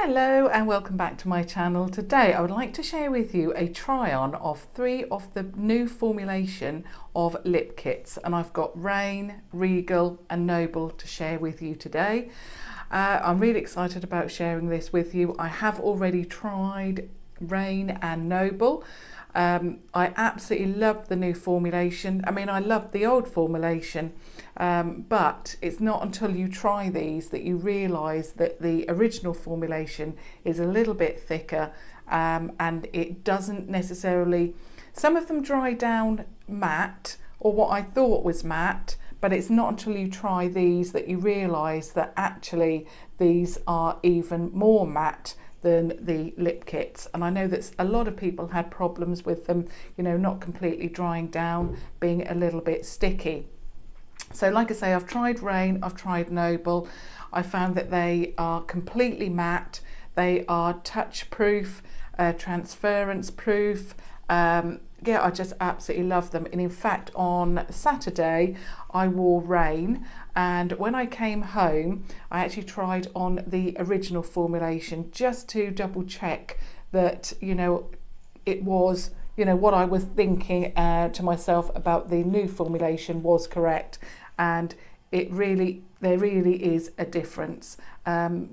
Hello and welcome back to my channel. Today I would like to share with you a try on of 3 of the new formulation of lip kits, and I've got Rain, Regal and Noble to share with you today. I'm really excited about sharing this with you. I have already tried Rain and Noble. I absolutely love the new formulation. I mean, I loved the old formulation, but it's not until you try these that you realise that the original formulation is a little bit thicker, and it doesn't necessarily, some of them dry down matte, or what I thought was matte, but it's not until you try these that you realise that actually these are even more matte than the lip kits. And I know that a lot of people had problems with them, you know, not completely drying down, being a little bit sticky. So like I say, I've tried Rain, I've tried Noble. I found that they are completely matte, they are touch proof, transference proof. Yeah, I just absolutely love them. And in fact, on Saturday, I wore Rain, and when I came home, I actually tried on the original formulation just to double check that, you know, it was, you know, what I was thinking to myself about the new formulation was correct. And there really is a difference. The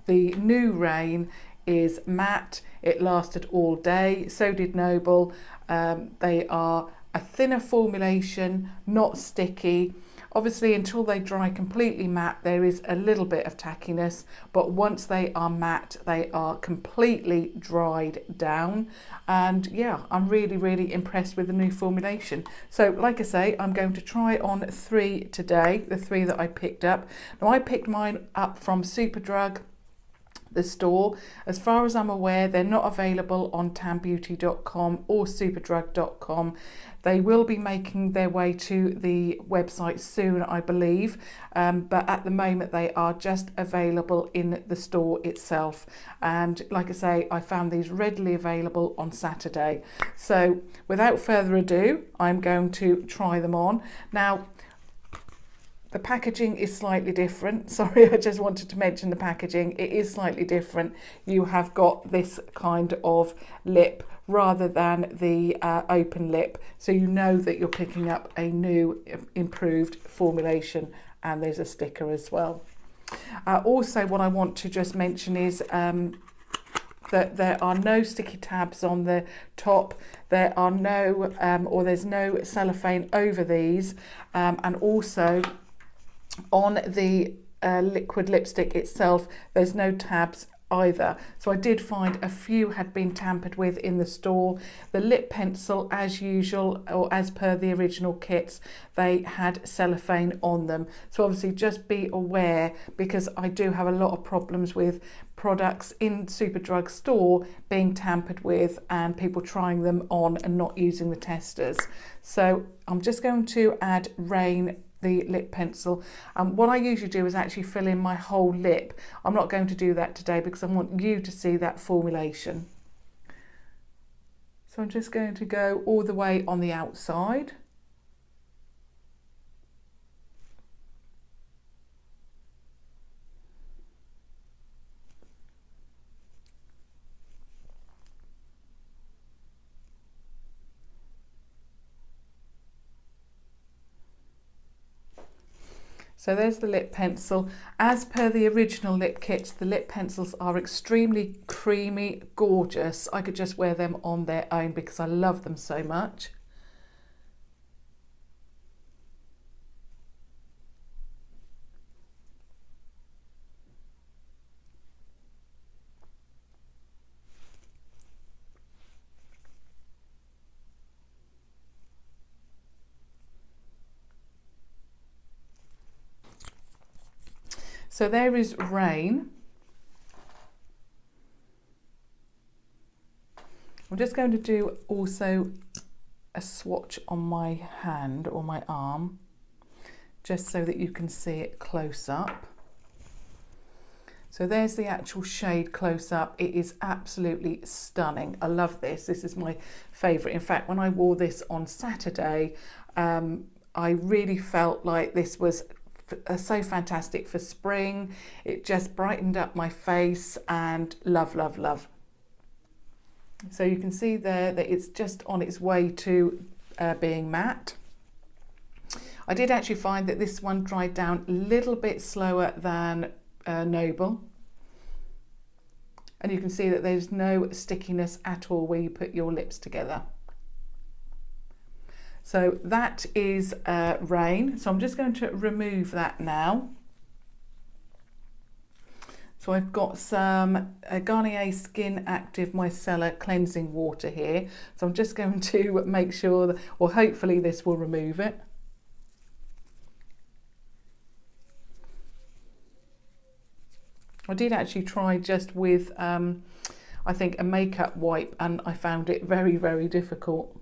new Rain is matte, it lasted all day, so did Noble. They are a thinner formulation, not sticky. Obviously, until they dry completely matte, there is a little bit of tackiness, but once they are matte, they are completely dried down. And yeah, I'm really impressed with the new formulation. So like I say, I'm going to try on 3 today, the 3 that I picked up. Now, I picked mine up from Superdrug, the store. As far as I'm aware, they're not available on tambeauty.com or superdrug.com. They will be making their way to the website soon, I believe, but at the moment they are just available in the store itself. And like I say, I found these readily available on Saturday. So without further ado, I'm going to try them on. Now, the packaging is slightly different. Sorry, I just wanted to mention the packaging. It is slightly different. You have got this kind of lip rather than the open lip. So you know that you're picking up a new improved formulation, and there's a sticker as well. Also, what I want to just mention is that there are no sticky tabs on the top. There are no, or there's no cellophane over these, and also on the liquid lipstick itself, there's no tabs either. So I did find a few had been tampered with in the store. The lip pencil, as usual, or as per the original kits, they had cellophane on them. So obviously just be aware, because I do have a lot of problems with products in Superdrug store being tampered with and people trying them on and not using the testers. So I'm just going to add Rain, the lip pencil. What I usually do is actually fill in my whole lip. I'm not going to do that today because I want you to see that formulation. So I'm just going to go all the way on the outside. So there's the lip pencil. As per the original lip kits, the lip pencils are extremely creamy, gorgeous. I could just wear them on their own because I love them so much. So there is Rain. I'm just going to do also a swatch on my hand or my arm, just so that you can see it close up. So there's the actual shade close up. It is absolutely stunning. I love this. This is my favourite. In fact, when I wore this on Saturday, I really felt like this was so fantastic for spring. It just brightened up my face, and love, love, love. So you can see there that it's just on its way to being matte. I did actually find that this one dried down a little bit slower than Noble. And you can see that there's no stickiness at all where you put your lips together. So that is Rain. So I'm just going to remove that now. So I've got some Garnier Skin Active Micellar Cleansing Water here. So I'm just going to make sure that, or hopefully this will remove it. I did actually try just with, I think, a makeup wipe, and I found it very, very difficult.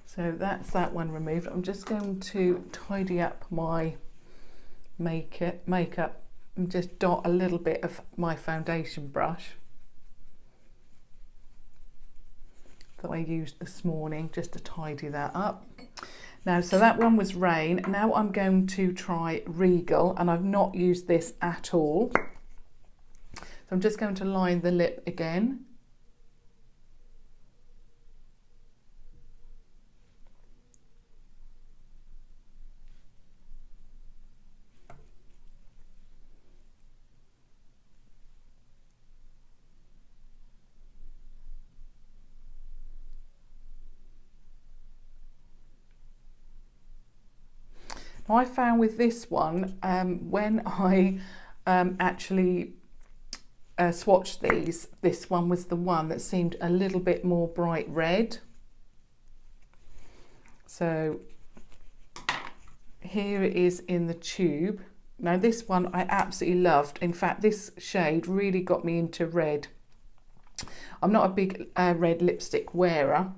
So that's that one removed. I'm just going to tidy up my makeup and just dot a little bit of my foundation brush that I used this morning just to tidy that up. Now, so that one was Rain. Now I'm going to try Regal, and I've not used this at all. So I'm just going to line the lip again. I found with this one, when I actually swatched these, this one was the one that seemed a little bit more bright red. So here it is in the tube. Now this one I absolutely loved. In fact, this shade really got me into red. I'm not a big red lipstick wearer.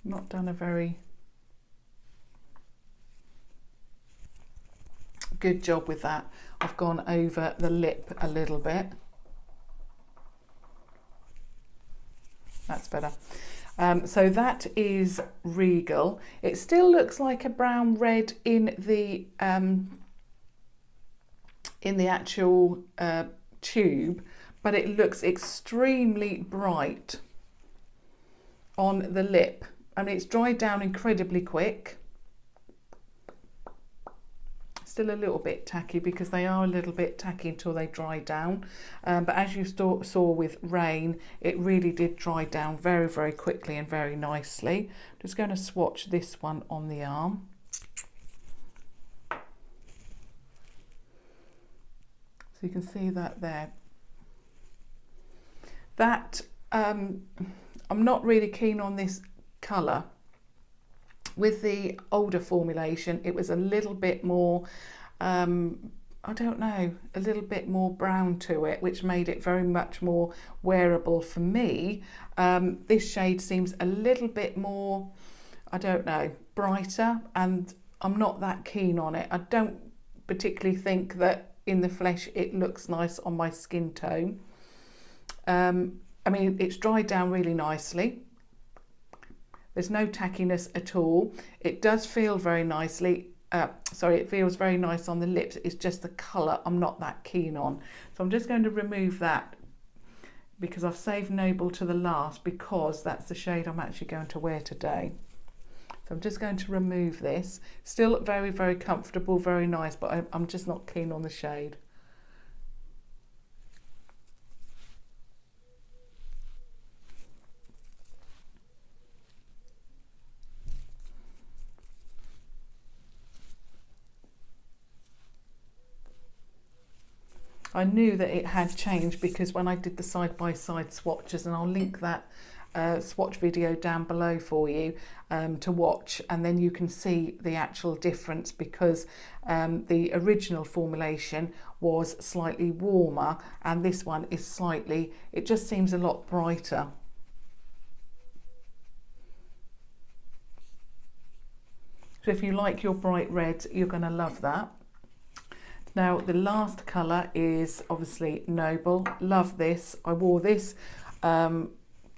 Not done a very good job with that. I've gone over the lip a little bit. That's better. So that is Regal. It still looks like a brown red in the actual tube, but it looks extremely bright on the lip. I mean, it's dried down incredibly quick. Still a little bit tacky because they are a little bit tacky until they dry down. But as you saw with Rain, it really did dry down very, very quickly and very nicely. I'm just going to swatch this one on the arm. So you can see that there. That, I'm not really keen on this colour. With the older formulation, it was a little bit more, I don't know, a little bit more brown to it, which made it very much more wearable for me. This shade seems a little bit more, I don't know, brighter, and I'm not that keen on it. I don't particularly think that in the flesh it looks nice on my skin tone. I mean, it's dried down really nicely. There's no tackiness at all. It does feel very nicely. It feels very nice on the lips. It's just the colour I'm not that keen on. So I'm just going to remove that because I've saved Noble to the last because that's the shade I'm actually going to wear today. So I'm just going to remove this. Still very, very comfortable, very nice, but I'm just not keen on the shade. I knew that it had changed because when I did the side-by-side swatches, and I'll link that swatch video down below for you to watch, and then you can see the actual difference, because the original formulation was slightly warmer and this one is slightly, it just seems a lot brighter. So if you like your bright reds, you're going to love that. Now the last colour is obviously Noble. Love this. I wore this.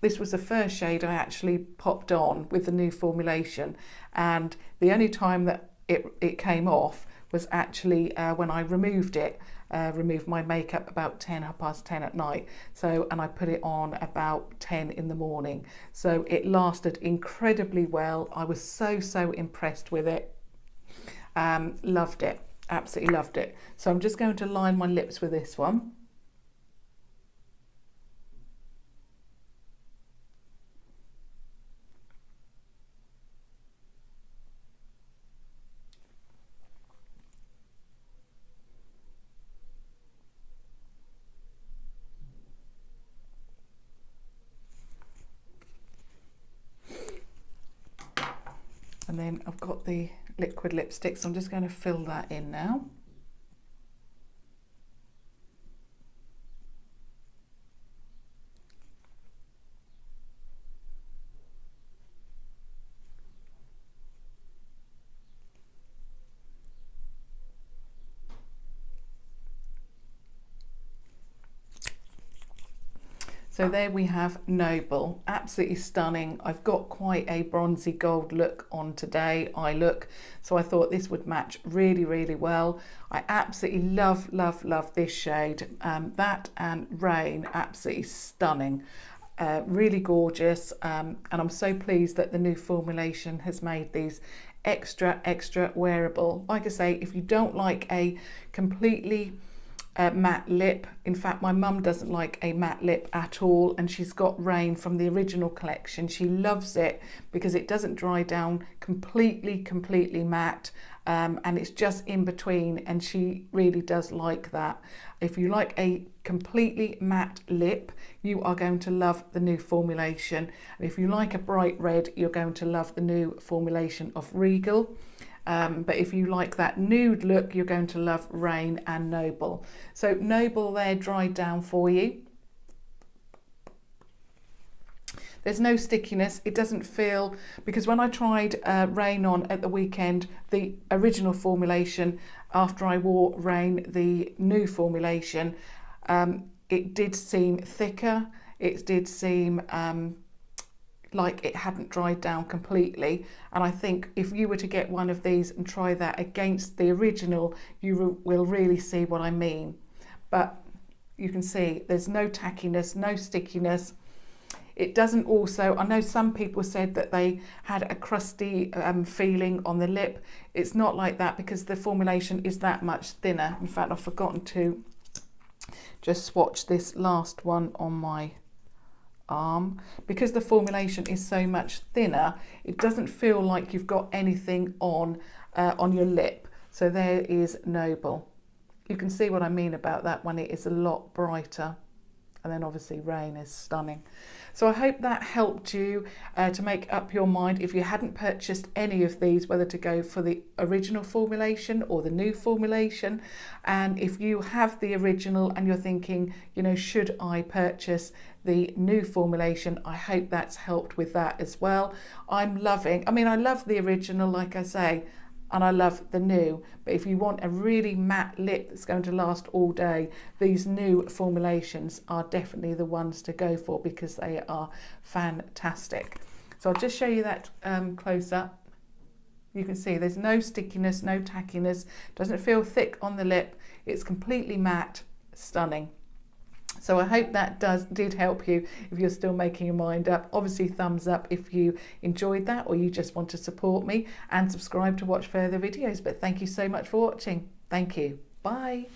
This was the first shade I actually popped on with the new formulation, and the only time that it came off was actually when I removed it. Removed my makeup about 10:30 at night, so, and I put it on about 10 in the morning, so it lasted incredibly well. I was so impressed with it. Loved it, absolutely loved it. So I'm just going to line my lips with this one. And then I've got the liquid lipstick, so I'm just going to fill that in now. So there we have Noble, absolutely stunning. I've got quite a bronzy gold look on today, eye look, so I thought this would match really well. I absolutely love this shade. That and Rain, absolutely stunning. Really gorgeous, and I'm so pleased that the new formulation has made these extra wearable. Like I say, if you don't like a completely matte lip, in fact my mum doesn't like a matte lip at all, and she's got Rain from the original collection. She loves it because it doesn't dry down completely matte, and it's just in between, and she really does like that. If you like a completely matte lip, you are going to love the new formulation, and if you like a bright red, you're going to love the new formulation of Regal. But if you like that nude look, you're going to love Rain and Noble. So Noble there dried down for you. There's no stickiness. It doesn't feel, because when I tried Rain on at the weekend, the original formulation, after I wore Rain, the new formulation, it did seem thicker. It did seem like it hadn't dried down completely, and I think if you were to get one of these and try that against the original, you will really see what I mean. But you can see there's no tackiness, no stickiness. It doesn't also, I know some people said that they had a crusty feeling on the lip. It's not like that because the formulation is that much thinner. In fact, I've forgotten to just swatch this last one on my arm. Because the formulation is so much thinner, it doesn't feel like you've got anything on your lip. So there is Noble. You can see what I mean about that when it is a lot brighter. And then obviously Rain is stunning. So I hope that helped you to make up your mind if you hadn't purchased any of these, whether to go for the original formulation or the new formulation. And if you have the original and you're thinking, you know, should I purchase the new formulation, I hope that's helped with that as well. I'm loving, I mean, I love the original, like I say, and I love the new, but if you want a really matte lip that's going to last all day, these new formulations are definitely the ones to go for because they are fantastic. So I'll just show you that close up. You can see there's no stickiness, no tackiness, doesn't feel thick on the lip, it's completely matte, stunning. So I hope that did help you if you're still making your mind up. Obviously thumbs up if you enjoyed that or you just want to support me, and subscribe to watch further videos. But thank you so much for watching. Thank you. Bye.